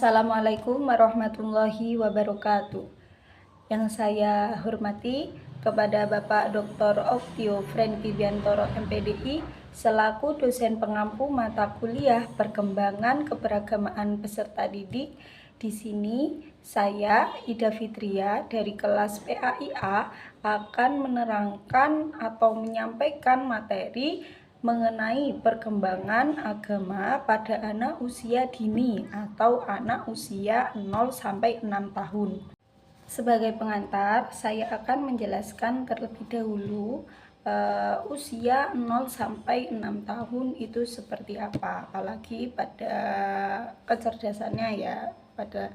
Assalamualaikum warahmatullahi wabarakatuh. Yang saya hormati kepada Bapak Dr. Oktio Franky Biantoro MPDI selaku dosen pengampu mata kuliah perkembangan keberagamaan peserta didik. Di sini saya Ida Fitria dari kelas PAIA akan menerangkan atau menyampaikan materi mengenai perkembangan agama pada anak usia dini atau anak usia 0 sampai 6 tahun. Sebagai pengantar, saya akan menjelaskan terlebih dahulu usia 0 sampai 6 tahun itu seperti apa, apalagi pada kecerdasannya ya, pada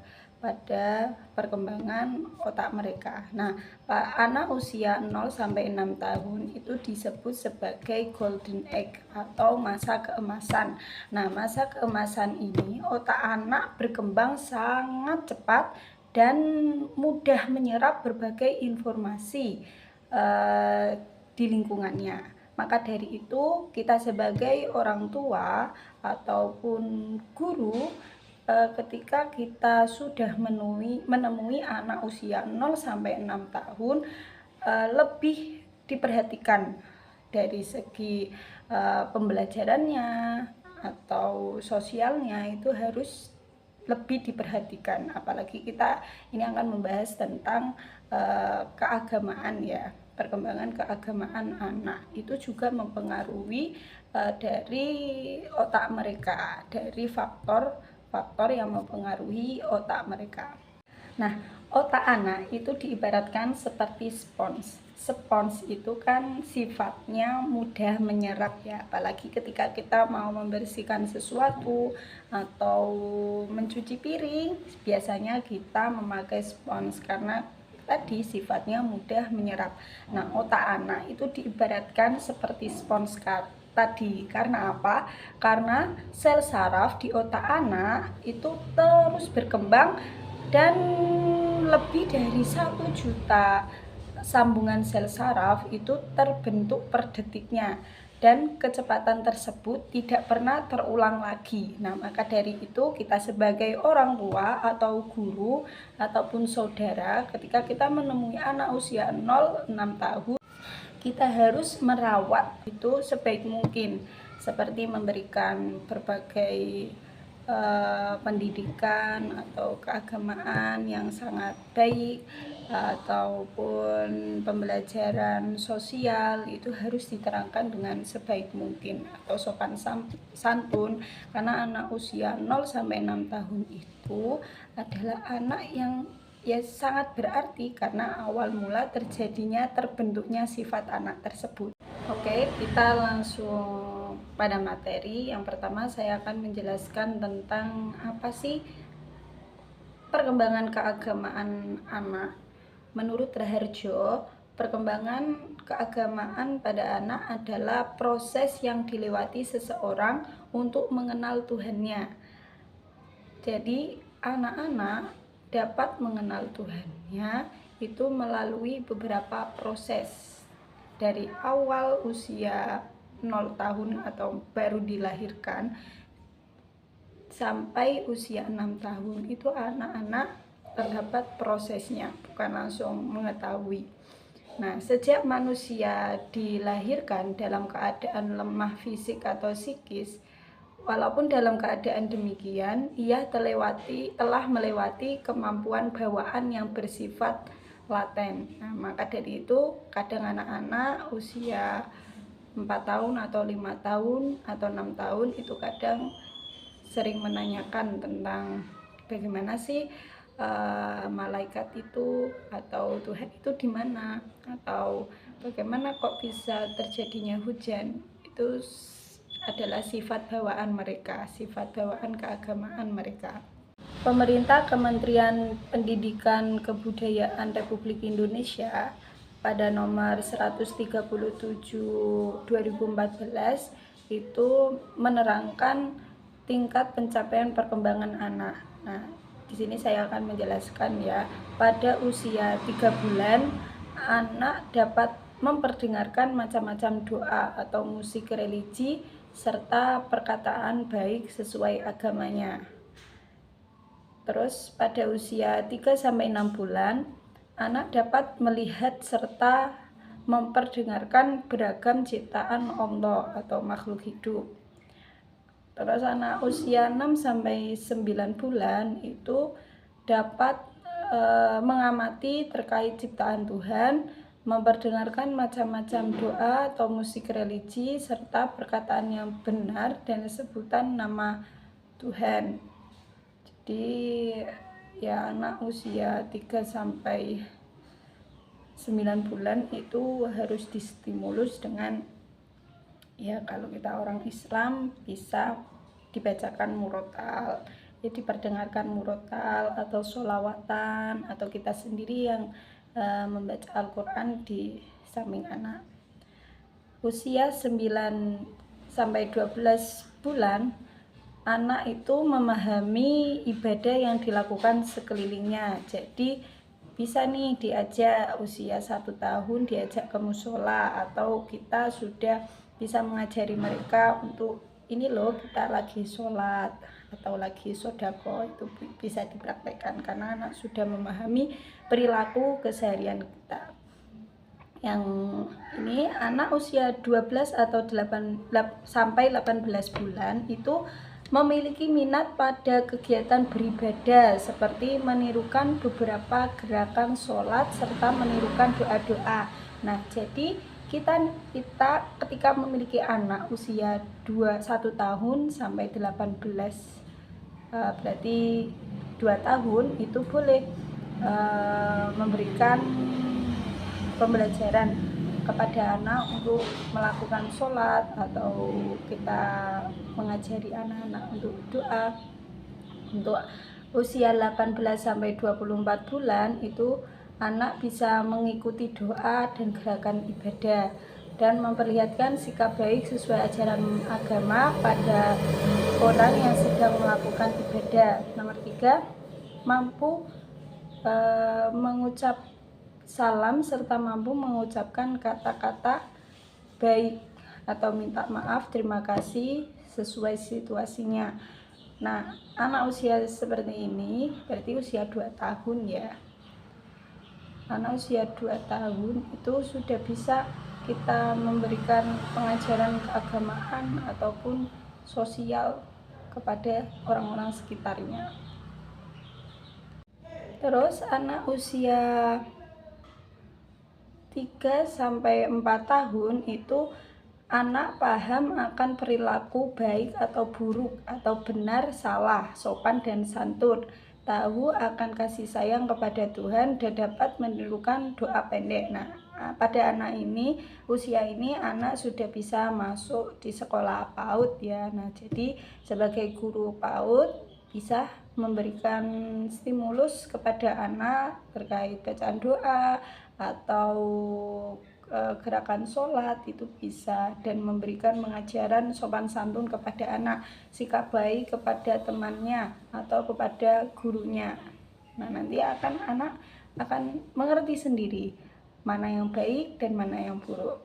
perkembangan otak mereka. Nah, anak usia 0 sampai 6 tahun itu disebut sebagai golden age atau masa keemasan. Nah, masa keemasan ini otak anak berkembang sangat cepat dan mudah menyerap berbagai informasi di lingkungannya. Maka dari itu kita sebagai orang tua ataupun guru ketika kita sudah menemui anak usia 0 sampai 6 tahun lebih diperhatikan dari segi pembelajarannya atau sosialnya itu harus lebih diperhatikan, apalagi kita ini akan membahas tentang keagamaan ya. Perkembangan keagamaan anak itu juga mempengaruhi dari otak mereka, dari faktor yang mempengaruhi otak mereka. Nah, otak anak itu diibaratkan seperti spons. Spons itu kan sifatnya mudah menyerap ya, apalagi ketika kita mau membersihkan sesuatu atau mencuci piring, biasanya kita memakai spons karena tadi sifatnya mudah menyerap. Nah, otak anak itu diibaratkan seperti spons tadi. Karena apa? Karena sel saraf di otak anak itu terus berkembang dan lebih dari 1 juta sambungan sel saraf itu terbentuk per detiknya, dan kecepatan tersebut tidak pernah terulang lagi. Nah, maka dari itu kita sebagai orang tua atau guru ataupun saudara, ketika kita menemui anak usia 0-6 tahun, kita harus merawat itu sebaik mungkin, seperti memberikan berbagai pendidikan atau keagamaan yang sangat baik ataupun pembelajaran sosial itu harus diterangkan dengan sebaik mungkin atau sopan santun, karena anak usia 0 sampai 6 tahun itu adalah anak yang ya sangat berarti karena awal mula terbentuknya sifat anak tersebut. Oke, kita langsung pada materi. Yang pertama saya akan menjelaskan tentang apa sih perkembangan keagamaan anak. Menurut Raharjo, perkembangan keagamaan pada anak adalah proses yang dilewati seseorang untuk mengenal Tuhannya. Jadi anak-anak dapat mengenal Tuhannya itu melalui beberapa proses. Dari awal usia 0 tahun atau baru dilahirkan sampai usia 6 tahun itu anak-anak terdapat prosesnya, bukan langsung mengetahui. Nah, sejak manusia dilahirkan dalam keadaan lemah fisik atau psikis, walaupun dalam keadaan demikian, ia telah melewati kemampuan bawaan yang bersifat laten. Nah, maka dari itu kadang anak-anak usia 4 tahun atau 5 tahun atau 6 tahun itu kadang sering menanyakan tentang bagaimana sih malaikat itu atau Tuhan itu di mana, atau bagaimana kok bisa terjadinya hujan. Itu adalah sifat bawaan mereka, sifat bawaan keagamaan mereka. Pemerintah Kementerian Pendidikan Kebudayaan Republik Indonesia pada nomor 137 2014 itu menerangkan tingkat pencapaian perkembangan anak. Nah, di sini saya akan menjelaskan ya. Pada usia 3 bulan, anak dapat memperdengarkan macam-macam doa atau musik religi serta perkataan baik sesuai agamanya. Terus pada usia 3-6 bulan, anak dapat melihat serta memperdengarkan beragam ciptaan Allah atau makhluk hidup. Terus anak usia 6-9 bulan itu dapat mengamati terkait ciptaan Tuhan, memperdengarkan macam-macam doa atau musik religi serta perkataan yang benar dan sebutan nama Tuhan. Jadi ya anak usia 3-9 bulan itu harus distimulus dengan, ya kalau kita orang Islam bisa dibacakan murotal, ya diperdengarkan murotal atau sholawatan, atau kita sendiri yang membaca Al-Quran di samping anak. Usia 9-12 bulan, anak itu memahami ibadah yang dilakukan sekelilingnya. Jadi bisa nih diajak usia 1 tahun diajak ke musola, atau kita sudah bisa mengajari mereka untuk ini loh kita lagi sholat atau lagi sodako, itu bisa dipraktekkan karena anak sudah memahami perilaku keseharian kita. Yang ini anak usia 12 atau 8-18 bulan itu memiliki minat pada kegiatan beribadah seperti menirukan beberapa gerakan sholat serta menirukan doa-doa. Nah, jadi kita ketika memiliki anak usia 1 tahun sampai 18, berarti 2 tahun, itu boleh memberikan pembelajaran kepada anak untuk melakukan sholat, atau kita mengajari anak-anak untuk doa. Untuk usia 18-24 bulan itu anak bisa mengikuti doa dan gerakan ibadah dan memperlihatkan sikap baik sesuai ajaran agama pada orang yang sedang melakukan ibadah. Nomor 3, mampu mengucap salam serta mampu mengucapkan kata-kata baik atau minta maaf, terima kasih sesuai situasinya. Nah, anak usia seperti ini berarti usia 2 tahun ya. Anak usia 2 tahun itu sudah bisa kita memberikan pengajaran keagamaan ataupun sosial kepada orang-orang sekitarnya. Terus anak usia 3-4 tahun itu anak paham akan perilaku baik atau buruk, atau benar salah, sopan dan santun, tahu akan kasih sayang kepada Tuhan dan dapat menirukan doa pendek. Nah, pada anak ini, usia ini anak sudah bisa masuk di sekolah PAUD ya. Nah, jadi sebagai guru PAUD bisa memberikan stimulus kepada anak terkait bacaan doa atau gerakan sholat, itu bisa, dan memberikan pengajaran sopan santun kepada anak, sikap baik kepada temannya atau kepada gurunya. Nah, nanti anak akan mengerti sendiri mana yang baik dan mana yang buruk,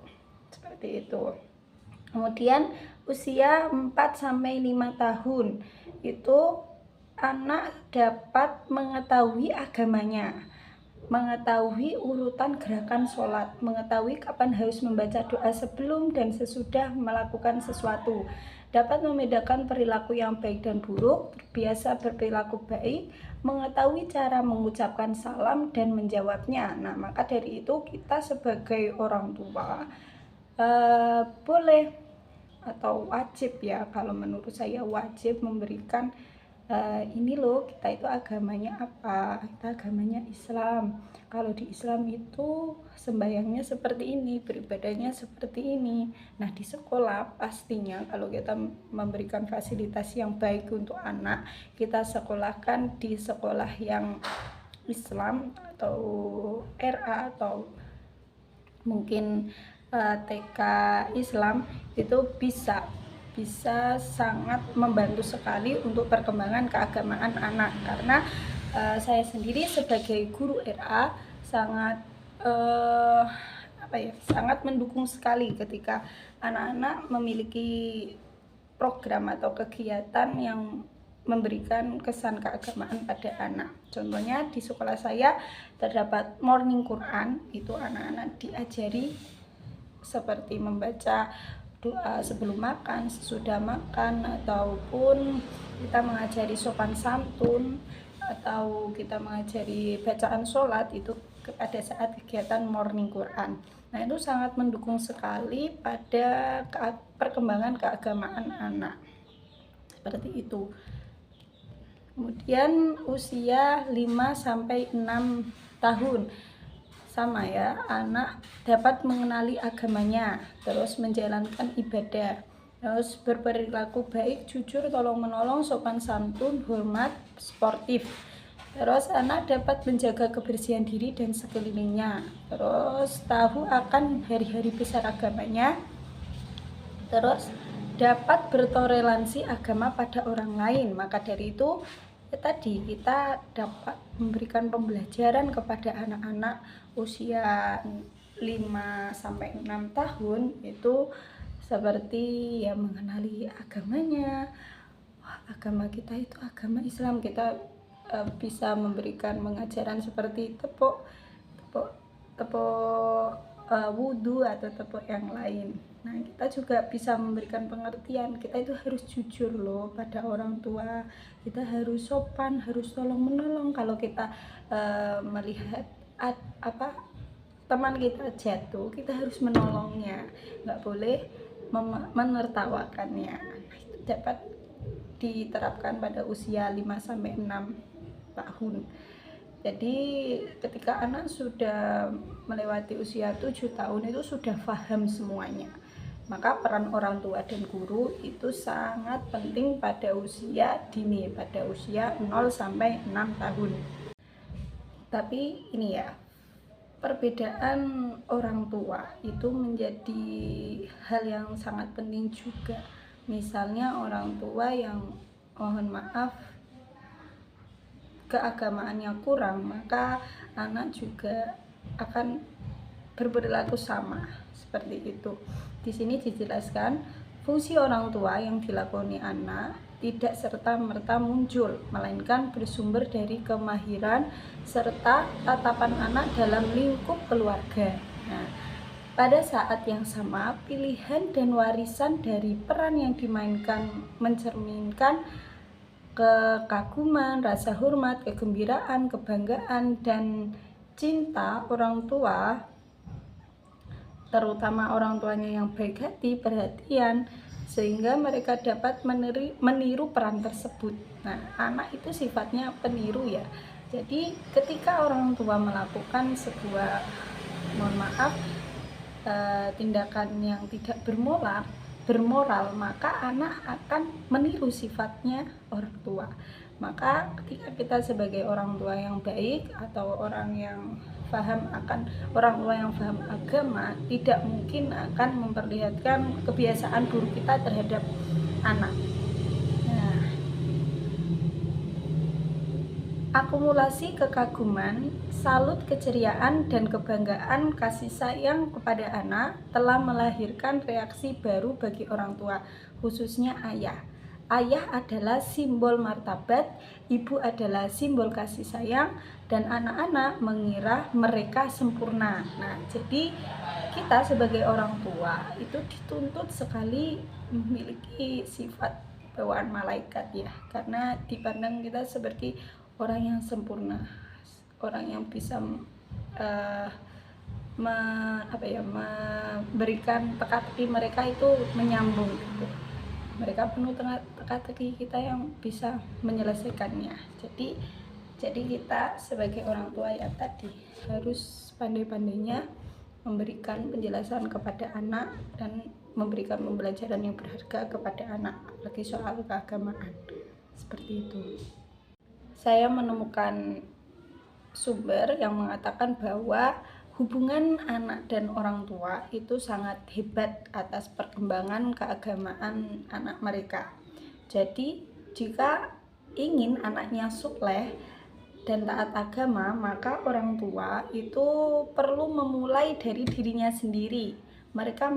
seperti itu. Kemudian usia 4-5 tahun itu anak dapat mengetahui agamanya, mengetahui urutan gerakan sholat, mengetahui kapan harus membaca doa sebelum dan sesudah melakukan sesuatu, dapat membedakan perilaku yang baik dan buruk, biasa berperilaku baik, mengetahui cara mengucapkan salam dan menjawabnya. Nah, maka dari itu kita sebagai orang tua boleh atau wajib ya, kalau menurut saya wajib memberikan ini loh, kita itu agamanya apa, kita agamanya Islam. Kalau di Islam itu sembahyangnya seperti ini, beribadahnya seperti ini. Nah, di sekolah pastinya kalau kita memberikan fasilitas yang baik untuk anak, kita sekolahkan di sekolah yang Islam atau RA atau mungkin TK Islam, itu bisa sangat membantu sekali untuk perkembangan keagamaan anak. Karena saya sendiri sebagai guru RA sangat sangat mendukung sekali ketika anak-anak memiliki program atau kegiatan yang memberikan kesan keagamaan pada anak. Contohnya di sekolah saya terdapat morning Quran, itu anak-anak diajari seperti membaca doa sebelum makan, sesudah makan, ataupun kita mengajari sopan santun, atau kita mengajari bacaan sholat itu pada saat kegiatan morning Quran. Nah, itu sangat mendukung sekali pada perkembangan keagamaan anak. Seperti itu. Kemudian usia 5-6 tahun. Sama ya, anak dapat mengenali agamanya, terus menjalankan ibadah, terus berperilaku baik, jujur, tolong menolong, sopan santun, hormat, sportif. Terus anak dapat menjaga kebersihan diri dan sekelilingnya, terus tahu akan hari-hari besar agamanya, terus dapat bertoleransi agama pada orang lain. Maka dari itu tadi kita dapat memberikan pembelajaran kepada anak-anak usia 5-6 tahun itu seperti ya mengenali agamanya. Wah, agama kita itu agama Islam. Kita bisa memberikan pengajaran seperti tepuk wudhu atau tepuk yang lain. Nah, kita juga bisa memberikan pengertian, kita itu harus jujur loh pada orang tua, kita harus sopan, harus tolong menolong. Kalau kita melihat teman kita jatuh, kita harus menolongnya, nggak boleh menertawakannya. Nah, itu dapat diterapkan pada usia 5-6 tahun. Jadi ketika anak sudah melewati usia 7 tahun itu sudah paham semuanya. Maka peran orang tua dan guru itu sangat penting pada usia dini, pada usia 0-6 tahun. Tapi ini ya, perbedaan orang tua itu menjadi hal yang sangat penting juga. Misalnya orang tua yang mohon maaf keagamaannya kurang, maka anak juga akan berperilaku sama seperti itu. Di sini dijelaskan fungsi orang tua yang dilakoni anak tidak serta-merta muncul, melainkan bersumber dari kemahiran serta tatapan anak dalam lingkup keluarga. Nah, pada saat yang sama, pilihan dan warisan dari peran yang dimainkan mencerminkan kekaguman, rasa hormat, kegembiraan, kebanggaan, dan cinta orang tua, terutama orang tuanya yang baik hati, perhatian, sehingga mereka dapat meniru peran tersebut. Nah, anak itu sifatnya peniru ya. Jadi ketika orang tua melakukan sebuah, mohon maaf, tindakan yang tidak bermoral, maka anak akan meniru sifatnya orang tua. Maka ketika kita sebagai orang tua yang baik atau orang tua yang paham agama, tidak mungkin akan memperlihatkan kebiasaan buruk kita terhadap anak. Nah, akumulasi kekaguman, salut, keceriaan, dan kebanggaan kasih sayang kepada anak telah melahirkan reaksi baru bagi orang tua, khususnya ayah. Ayah adalah simbol martabat, ibu adalah simbol kasih sayang, dan anak-anak mengira mereka sempurna. Nah, jadi kita sebagai orang tua itu dituntut sekali memiliki sifat bawaan malaikat ya, karena dipandang kita seperti orang yang sempurna, orang yang bisa memberikan teka-teki mereka itu menyambung gitu. Mereka penuh teka-teki kita yang bisa menyelesaikannya. Jadi kita sebagai orang tua ya tadi harus pandai-pandainya memberikan penjelasan kepada anak dan memberikan pembelajaran yang berharga kepada anak, apalagi soal keagamaan. Seperti itu. Saya menemukan sumber yang mengatakan bahwa hubungan anak dan orang tua itu sangat hebat atas perkembangan keagamaan anak mereka. Jadi jika ingin anaknya saleh dan taat agama, maka orang tua itu perlu memulai dari dirinya sendiri. Mereka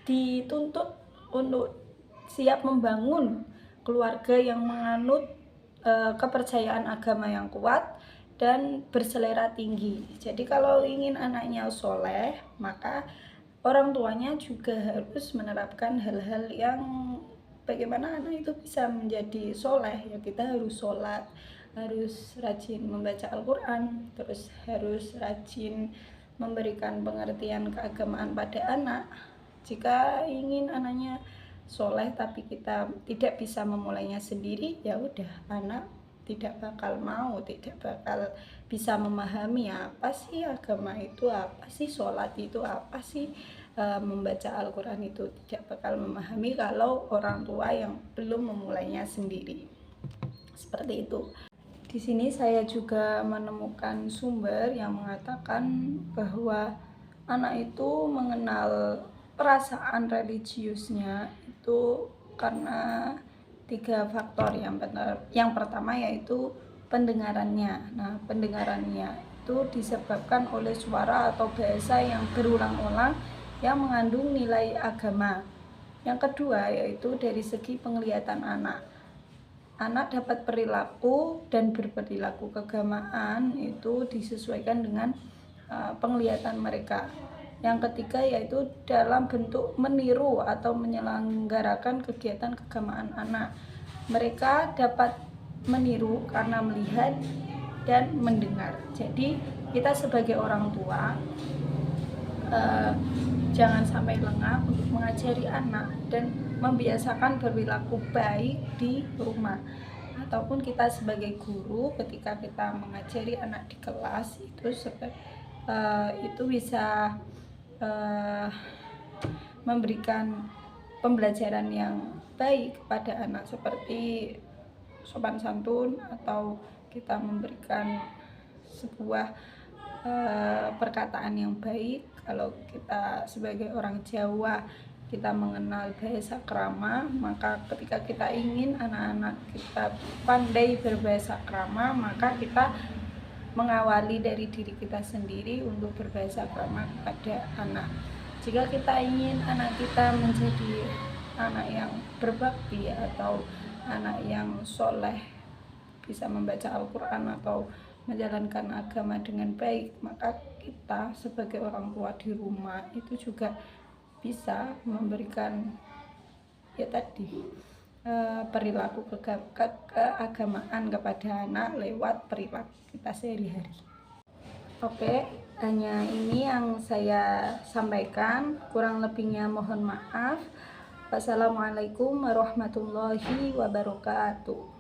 dituntut untuk siap membangun keluarga yang menganut kepercayaan agama yang kuat dan berselera tinggi. Jadi kalau ingin anaknya soleh, maka orang tuanya juga harus menerapkan hal-hal yang bagaimana anak itu bisa menjadi soleh. Ya kita harus sholat, harus rajin membaca Al-Quran, terus harus rajin memberikan pengertian keagamaan pada anak. Jika ingin anaknya soleh tapi kita tidak bisa memulainya sendiri, ya udah, anak tidak bakal mau, tidak bakal bisa memahami apa sih agama itu, apa sih sholat itu, apa sih membaca Al-Quran itu. Tidak bakal memahami kalau orang tua yang belum memulainya sendiri. Seperti itu. Di sini saya juga menemukan sumber yang mengatakan bahwa anak itu mengenal perasaan religiusnya itu karena 3 faktor. Yang pertama yaitu pendengarannya. Nah, pendengarannya itu disebabkan oleh suara atau bahasa yang berulang-ulang yang mengandung nilai agama. Yang kedua yaitu dari segi penglihatan anak. Anak dapat perilaku dan berperilaku keagamaan itu disesuaikan dengan penglihatan mereka. Yang ketiga yaitu dalam bentuk meniru atau menyelenggarakan kegiatan keagamaan anak. Mereka dapat meniru karena melihat dan mendengar. Jadi kita sebagai orang tua jangan sampai lengah untuk mengajari anak dan membiasakan berperilaku baik di rumah. Ataupun kita sebagai guru ketika kita mengajari anak di kelas itu bisa memberikan pembelajaran yang baik kepada anak, seperti sopan santun, atau kita memberikan sebuah perkataan yang baik. Kalau kita sebagai orang Jawa kita mengenal bahasa krama, maka ketika kita ingin anak-anak kita pandai berbahasa krama, maka kita mengawali dari diri kita sendiri untuk berbahasa krama kepada anak. Jika kita ingin anak kita menjadi anak yang berbakti atau anak yang soleh, bisa membaca Al-Quran atau menjalankan agama dengan baik, maka kita sebagai orang tua di rumah itu juga bisa memberikan perilaku keagamaan kepada anak lewat perilaku kita sehari-hari. Oke, hanya ini yang saya sampaikan, kurang lebihnya mohon maaf. Wassalamualaikum warahmatullahi wabarakatuh.